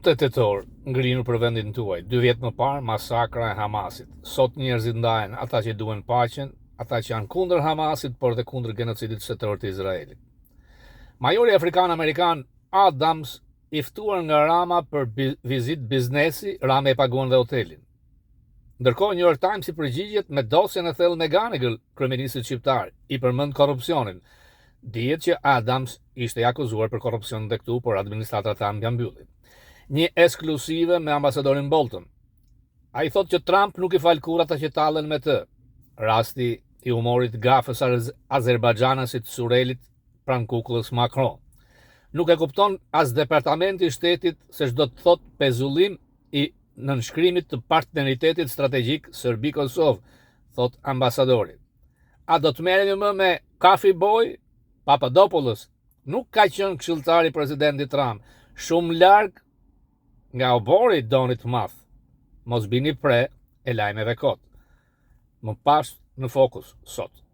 8 tetor ngrinur për vendin tuaj, 2 vjet më parë masakra e Hamasit. Sot njerëzit ndahen, ata që duan paqen, ata që janë kundër Hamasit, por dhe kundër genocidit shtetëror të Izraelit. Majori afrikan-amerikan Adams, i ftuar nga Rama për vizit biznesi, Rama e paguan dhe hotelin. Ndërkohë New York Times i përgjigjet me dosjen e thellë McGonigal, kryeministit shqiptar, i përmend korrupsionin. Dihet që Adams ishte i akuzuar për korrupsion dhe këtu, por administrata tanë nga mbylli. Një ekskluzive me ambasadorin Bolton. Ai thotë që Trump nuk i fal kurrë ata që tallen me të. Rasti i humorit gafës azerbaxhanasit Surelit pranë kukullës Macron. Nuk e kupton as departamenti i shtetit se ç'do të thotë pezullim i nënshkrimit të partneritetit strategjik Serbi-Kosovë, thot ambasadori. A do të merremi më me Coffee Boy? Papadopoulos nuk ka qenë këshilltari i presidentit Trump, shumë larg nga obori Donit Math. Mos bini pre e lajmeve kot. Më pas në Fokus sot.